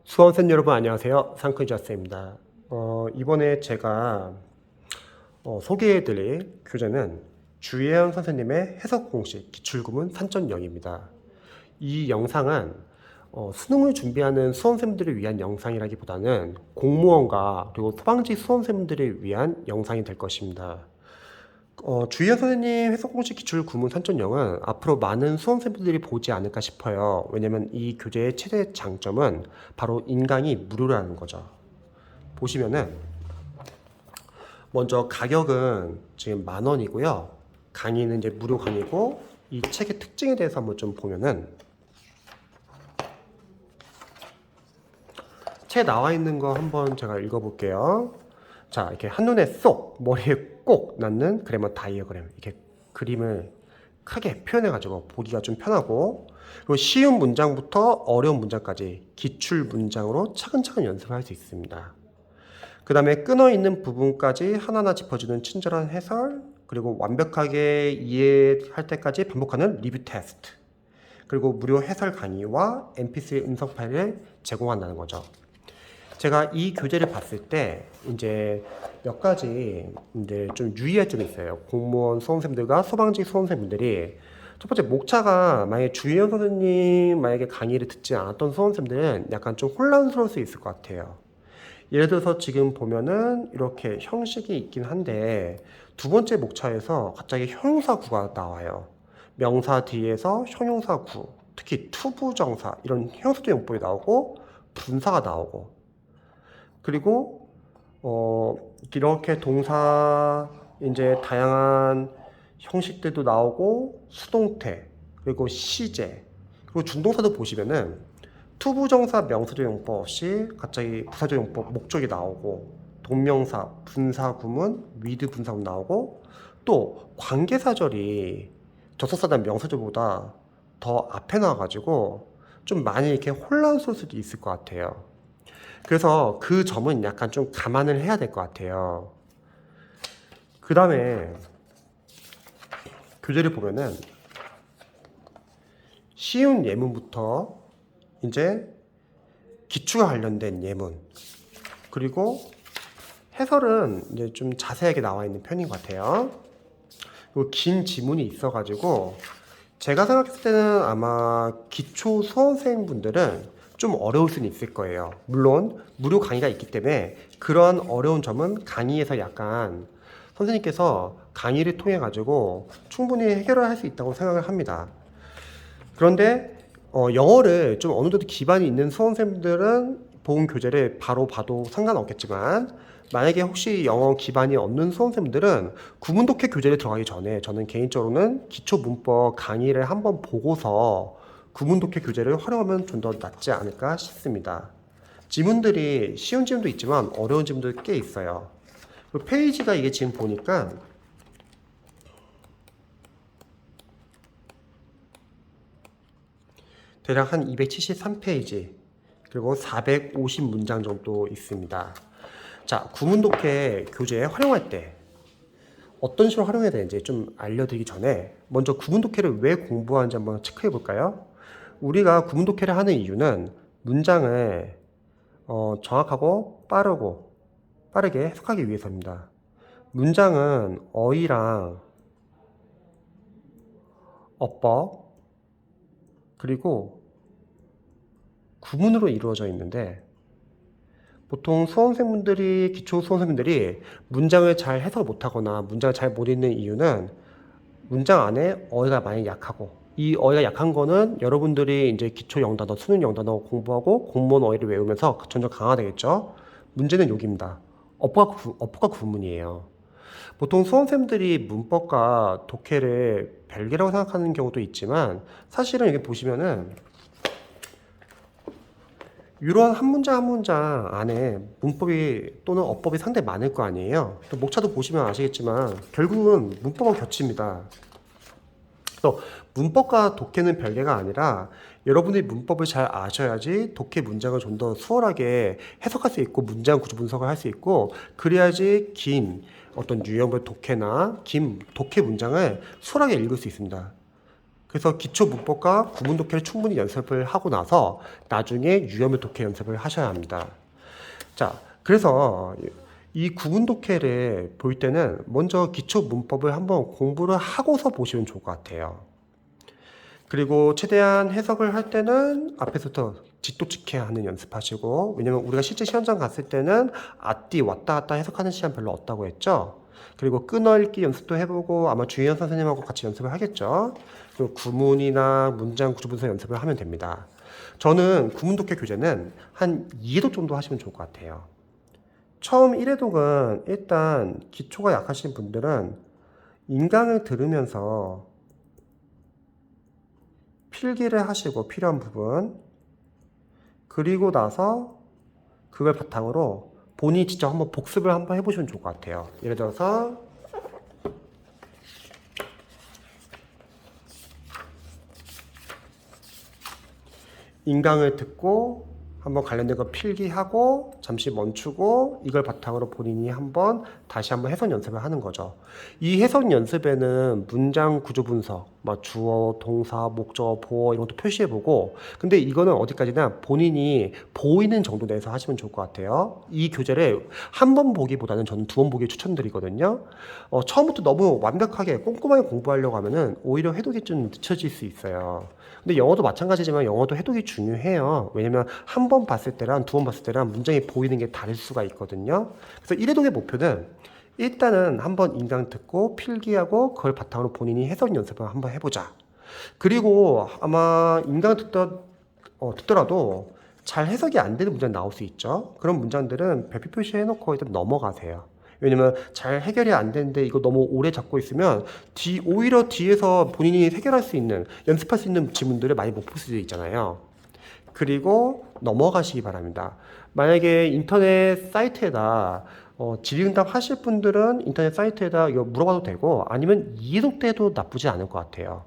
수험생 여러분 안녕하세요. 상크이자스입니다. 이번에 제가 소개해드릴 교재는 주혜연 선생님의 해석 공식 기출구문 3.0입니다. 이 영상은 수능을 준비하는 수험생들을 위한 영상이라기보다는 공무원과 그리고 소방직 수험생들을 위한 영상이 될 것입니다. 주희연 선생님 해석공식 기출 구문 3.0은 앞으로 많은 수험생분들이 보지 않을까 싶어요. 왜냐면 이 교재의 최대 장점은 바로 인강이 무료라는 거죠. 보시면은 먼저 가격은 지금 10,000원이고요. 강의는 이제 무료 강의고, 이 책의 특징에 대해서 한번 좀 보면은 책에 나와 있는 거 한번 제가 읽어볼게요. 자, 이렇게 한눈에 쏙, 머리에 꼭 낳는 그래머 다이어그램. 이렇게 그림을 크게 표현해가지고 보기가 좀 편하고, 그리고 쉬운 문장부터 어려운 문장까지 기출 문장으로 차근차근 연습을 할 수 있습니다. 그 다음에 끊어있는 부분까지 하나하나 짚어주는 친절한 해설, 그리고 완벽하게 이해할 때까지 반복하는 리뷰 테스트, 그리고 무료 해설 강의와 mp3 음성 파일을 제공한다는 거죠. 제가 이 교재를 봤을 때 이제 몇 가지 이제 좀 유의할 점이 있어요. 공무원 수험생들과 소방직 수험생분들이 첫 번째, 목차가 만약에 주희연 선생님 만약에 강의를 듣지 않았던 수험생들은 약간 좀 혼란스러울 수 있을 것 같아요. 예를 들어서 지금 보면은 이렇게 형식이 있긴 한데 두 번째 목차에서 갑자기 형용사구가 나와요. 명사 뒤에서 형용사구, 특히 투부정사 이런 형용사조 용법이 나오고 분사가 나오고, 그리고 이렇게 동사 이제 다양한 형식들도 나오고 수동태, 그리고 시제, 그리고 준동사도 보시면은 투부정사 명사조 용법 없이 갑자기 부사조 용법 목적이 나오고, 동명사 분사 구문 위드 분사 구문 나오고, 또 관계사절이 접속사단 명사조보다 더 앞에 나와가지고 좀 많이 이렇게 혼란스러울 수도 있을 것 같아요. 그래서 그 점은 약간 좀 감안을 해야 될 것 같아요. 그 다음에 교재를 보면은 쉬운 예문부터 이제 기출과 관련된 예문, 그리고 해설은 이제 좀 자세하게 나와 있는 편인 것 같아요. 그리고 긴 지문이 있어가지고 제가 생각했을 때는 아마 기초 수험생분들은 좀 어려울 수는 있을 거예요. 물론 무료 강의가 있기 때문에 그런 어려운 점은 강의에서 약간 선생님께서 강의를 통해 가지고 충분히 해결을 할 수 있다고 생각을 합니다. 그런데 영어를 좀 어느 정도 기반이 있는 수험생들은 본 교재를 바로 봐도 상관없겠지만, 만약에 혹시 영어 기반이 없는 수험생들은 구문독해 교재를 들어가기 전에 저는 개인적으로는 기초문법 강의를 한번 보고서 구문독해 교재를 활용하면 좀 더 낫지 않을까 싶습니다. 지문들이 쉬운 지문도 있지만 어려운 지문도 꽤 있어요. 페이지가 이게 지금 보니까 대략 한 273페이지, 그리고 450문장 정도 있습니다. 자, 구문독해 교재 활용할 때 어떤 식으로 활용해야 되는지 좀 알려드리기 전에 먼저 구문독해를 왜 공부하는지 한번 체크해 볼까요? 우리가 구문독해를 하는 이유는 문장을 정확하고 빠르게 해석하기 위해서입니다. 문장은 어휘랑 어법, 그리고 구문으로 이루어져 있는데, 보통 수험생분들이, 기초 수험생분들이 문장을 잘 해석 못하거나 문장을 잘 못 읽는 이유는 문장 안에 어휘가 많이 약하고, 이 어휘가 약한 거는 여러분들이 이제 기초 영단어, 수능 영단어 공부하고 공무원 어휘를 외우면서 점점 강화되겠죠. 문제는 여기입니다. 어법과 구문이에요. 보통 수험생들이 문법과 독해를 별개라고 생각하는 경우도 있지만, 사실은 여기 보시면은 이런 한 문장 한 문장 안에 문법이 또는 어법이 상당히 많을 거 아니에요. 또 목차도 보시면 아시겠지만 결국은 문법과 겹칩니다. 그래서 문법과 독해는 별개가 아니라 여러분들이 문법을 잘 아셔야지 독해 문장을 좀 더 수월하게 해석할 수 있고 문장 구조 분석을 할 수 있고, 그래야지 긴 어떤 유형별 독해나 긴 독해 문장을 수월하게 읽을 수 있습니다. 그래서 기초 문법과 구문 독해를 충분히 연습을 하고 나서 나중에 유형별 독해 연습을 하셔야 합니다. 자, 그래서 이 구문 독해를 볼 때는 먼저 기초 문법을 한번 공부를 하고서 보시면 좋을 것 같아요. 그리고 최대한 해석을 할 때는 앞에서부터 직도직해 하는 연습하시고, 왜냐면 우리가 실제 시험장 갔을 때는 앞뒤 왔다 갔다 해석하는 시간 별로 없다고 했죠. 그리고 끊어읽기 연습도 해보고 아마 주희연 선생님하고 같이 연습을 하겠죠. 그리고 구문이나 문장 구조 분석 연습을 하면 됩니다. 저는 구문 독해 교재는 한 2회독 정도 하시면 좋을 것 같아요. 처음 1회독은 일단 기초가 약하신 분들은 인강을 들으면서 필기를 하시고 필요한 부분, 그리고 나서 그걸 바탕으로 본인이 직접 한번 복습을 한번 해보시면 좋을 것 같아요. 예를 들어서 인강을 듣고 한번 관련된 거 필기하고 잠시 멈추고 이걸 바탕으로 본인이 한번 다시 한번 해석 연습을 하는 거죠. 이 해석 연습에는 문장 구조 분석, 뭐 주어, 동사, 목적, 보어 이런 것도 표시해보고, 근데 이거는 어디까지나 본인이 보이는 정도 내에서 하시면 좋을 것 같아요. 이 교재를 한 번 보기보다는 저는 2번 보기 추천드리거든요. 처음부터 너무 완벽하게 꼼꼼하게 공부하려고 하면은 오히려 해독이 좀 늦춰질 수 있어요. 근데 영어도 마찬가지지만 영어도 해독이 중요해요. 왜냐면 한 번 봤을 때랑 2번 봤을 때랑 문장이 보이는 게 다를 수가 있거든요. 그래서 1회독의 목표는 일단은 한번 인강 듣고 필기하고 그걸 바탕으로 본인이 해석 연습을 한번 해보자. 그리고 아마 인강 듣더라도 잘 해석이 안 되는 문장 나올 수 있죠. 그런 문장들은 별표 표시해놓고 일단 넘어가세요. 왜냐면 잘 해결이 안 되는데 이거 너무 오래 잡고 있으면 오히려 뒤에서 본인이 해결할 수 있는, 연습할 수 있는 지문들을 많이 못 볼 수도 있잖아요. 그리고 넘어가시기 바랍니다. 만약에 인터넷 사이트에다 질의응답 하실 분들은 인터넷 사이트에다 이거 물어봐도 되고, 아니면 이해독 때도 나쁘지 않을 것 같아요.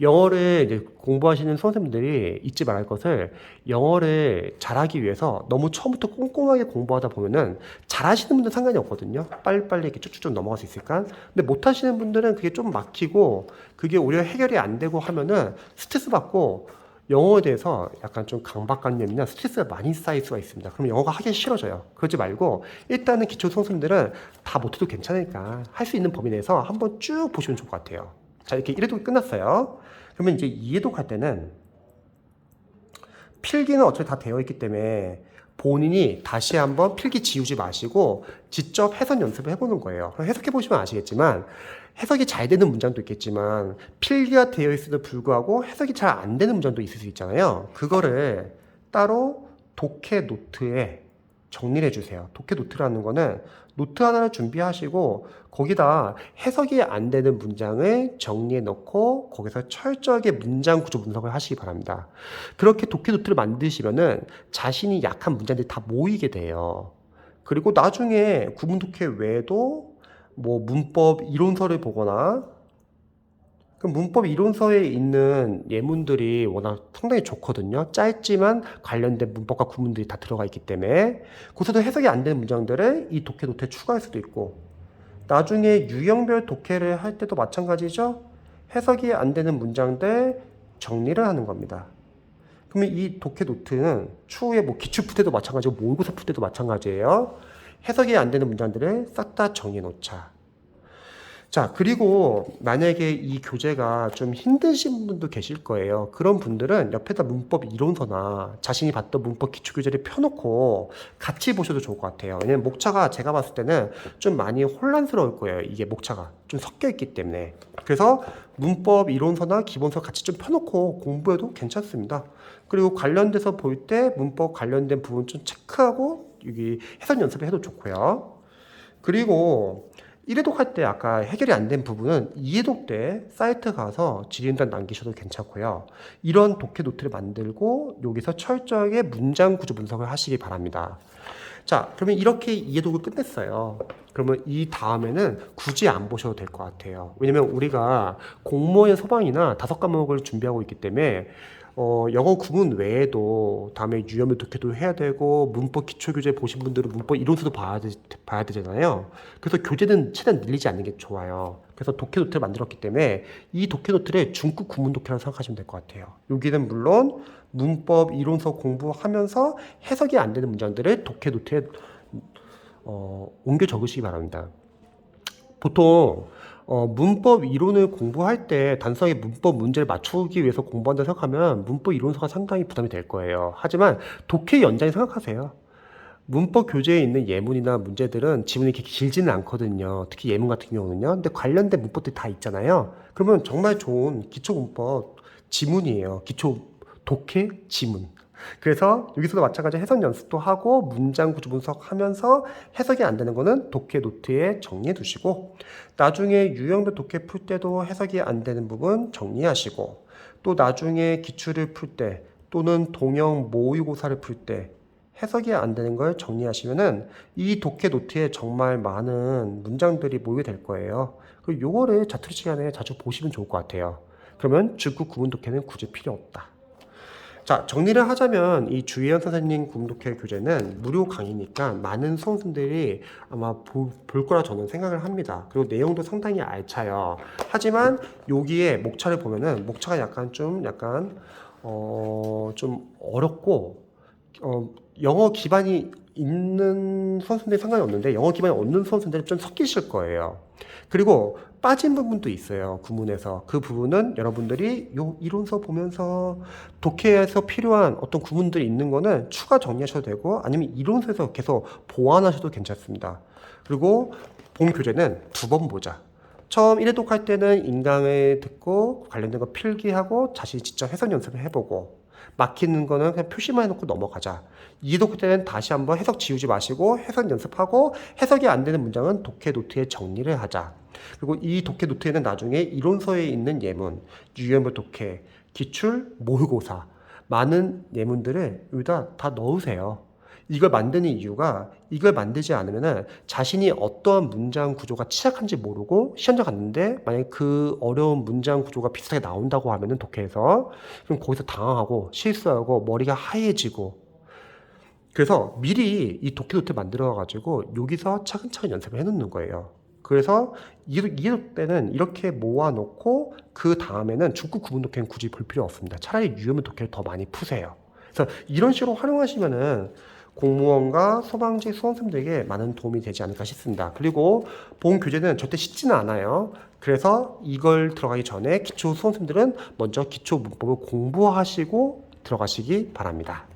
영어를 이제 공부하시는 선생님들이 잊지 말할 것을, 영어를 잘하기 위해서 너무 처음부터 꼼꼼하게 공부하다 보면은 잘하시는 분들은 상관이 없거든요. 빨리빨리 이렇게 쭉쭉쭉 넘어갈 수 있으니까. 근데 못하시는 분들은 그게 좀 막히고 그게 오히려 해결이 안 되고 하면은 스트레스 받고 영어에 대해서 약간 좀 강박관념이나 스트레스가 많이 쌓일 수가 있습니다. 그럼 영어가 하기 싫어져요. 그러지 말고 일단은 기초 선생님들은 다 못해도 괜찮으니까 할 수 있는 범위 내에서 한번 쭉 보시면 좋을 것 같아요. 자, 이렇게 1회독이 끝났어요. 그러면 이제 2회독 할 때는 필기는 어차피 다 되어 있기 때문에 본인이 다시 한번 필기 지우지 마시고 직접 해석 연습을 해보는 거예요. 그럼 해석해 보시면 아시겠지만 해석이 잘 되는 문장도 있겠지만 필기가 되어 있어도 불구하고 해석이 잘 안 되는 문장도 있을 수 있잖아요. 그거를 따로 독해 노트에 정리를 해주세요. 독해 노트라는 거는 노트 하나를 준비하시고 거기다 해석이 안 되는 문장을 정리해 놓고 거기서 철저하게 문장 구조 분석을 하시기 바랍니다. 그렇게 독해 노트를 만드시면은 자신이 약한 문장들이 다 모이게 돼요. 그리고 나중에 구문 독해 외에도 뭐 문법 이론서를 보거나, 그 문법 이론서에 있는 예문들이 워낙 상당히 좋거든요. 짧지만 관련된 문법과 구문들이 다 들어가 있기 때문에 거기서도 해석이 안 되는 문장들을 이 독해 노트에 추가할 수도 있고, 나중에 유형별 독해를 할 때도 마찬가지죠. 해석이 안 되는 문장들 정리를 하는 겁니다. 그러면 이 독해 노트는 추후에 뭐 기출 풀 때도 마찬가지고 모의고사 풀 때도 마찬가지예요. 해석이 안 되는 문장들을 싹 다 정리해 놓자. 자, 그리고 만약에 이 교재가 좀 힘드신 분도 계실 거예요. 그런 분들은 옆에다 문법 이론서나 자신이 봤던 문법 기초 교재를 펴놓고 같이 보셔도 좋을 것 같아요. 왜냐면 목차가 제가 봤을 때는 좀 많이 혼란스러울 거예요. 이게 목차가 좀 섞여 있기 때문에. 그래서 문법 이론서나 기본서 같이 좀 펴놓고 공부해도 괜찮습니다. 그리고 관련돼서 볼 때 문법 관련된 부분 좀 체크하고 여기 해석 연습을 해도 좋고요. 그리고 1회독 할 때 아까 해결이 안 된 부분은 2회독 때 사이트 가서 질의응답 남기셔도 괜찮고요. 이런 독해 노트를 만들고 여기서 철저하게 문장 구조 분석을 하시기 바랍니다. 자, 그러면 이렇게 2회독을 끝냈어요. 그러면 이 다음에는 굳이 안 보셔도 될 것 같아요. 왜냐면 우리가 공무원 소방이나 5과목을 준비하고 있기 때문에 영어 구문 외에도 다음에 유형별 독해도 해야 되고 문법 기초교재 보신 분들은 문법 이론서도 봐야 되잖아요. 그래서 교재는 최대한 늘리지 않는 게 좋아요. 그래서 독해 노트를 만들었기 때문에 이 독해 노트를 중급 구문 독해라고 생각하시면 될 것 같아요. 여기는 물론 문법 이론서 공부하면서 해석이 안 되는 문장들을 독해 노트에 옮겨 적으시기 바랍니다. 보통 문법 이론을 공부할 때 단순하게 문법 문제를 맞추기 위해서 공부한다 생각하면 문법 이론서가 상당히 부담이 될 거예요. 하지만 독해 연장에 생각하세요. 문법 교재에 있는 예문이나 문제들은 지문이 이렇게 길지는 않거든요. 특히 예문 같은 경우는요. 근데 관련된 문법들이 다 있잖아요. 그러면 정말 좋은 기초 문법 지문이에요. 기초 독해 지문. 그래서 여기서도 마찬가지로 해석 연습도 하고 문장 구조 분석하면서 해석이 안 되는 거는 독해 노트에 정리해 두시고 나중에 유형별 독해 풀 때도 해석이 안 되는 부분 정리하시고 또 나중에 기출을 풀 때 또는 동형 모의고사를 풀 때 해석이 안 되는 걸 정리하시면은 이 독해 노트에 정말 많은 문장들이 모이게 될 거예요. 그리고 요거를 자투리 시간에 자주 보시면 좋을 것 같아요. 그러면 중급 구문 독해는 굳이 필요 없다. 자, 정리를 하자면 이 주희연 선생님 구문독해 교재는 무료 강의니까 많은 수험생들이 아마 볼 거라 저는 생각을 합니다. 그리고 내용도 상당히 알차요. 하지만 여기에 목차를 보면은 목차가 좀 어렵고 영어 기반이 있는 수험생들이 상관이 없는데 영어 기반이 없는 수험생들은 좀 섞이실 거예요. 그리고 빠진 부분도 있어요. 구문에서. 그 부분은 여러분들이 요 이론서 보면서 독해에서 필요한 어떤 구문들이 있는 거는 추가 정리하셔도 되고 아니면 이론서에서 계속 보완하셔도 괜찮습니다. 그리고 본 교재는 2번 보자. 처음 1회 독할 때는 인강을 듣고 관련된 거 필기하고 자신이 직접 해석 연습을 해보고 막히는 거는 그냥 표시만 해놓고 넘어가자. 2회 독할 때는 다시 한번 해석 지우지 마시고 해석 연습하고 해석이 안 되는 문장은 독해 노트에 정리를 하자. 그리고 이 독해 노트에는 나중에 이론서에 있는 예문, 유형별 독해, 기출, 모의고사 많은 예문들을 여기다 다 넣으세요. 이걸 만드는 이유가 이걸 만들지 않으면 자신이 어떠한 문장 구조가 취약한지 모르고 시험장 갔는데 만약에 그 어려운 문장 구조가 비슷하게 나온다고 하면은 독해에서 그럼 거기서 당황하고 실수하고 머리가 하얘지고 그래서 미리 이 독해 노트 만들어 가지고 여기서 차근차근 연습을 해 놓는 거예요. 그래서 이럴 때는 이렇게 모아놓고 그 다음에는 중급 구문 독해는 굳이 볼 필요 없습니다. 차라리 유형별 독해를 더 많이 푸세요. 그래서 이런 식으로 활용하시면은 공무원과 소방직 수험생들에게 많은 도움이 되지 않을까 싶습니다. 그리고 본 교재는 절대 쉽지는 않아요. 그래서 이걸 들어가기 전에 기초 수험생들은 먼저 기초 문법을 공부하시고 들어가시기 바랍니다.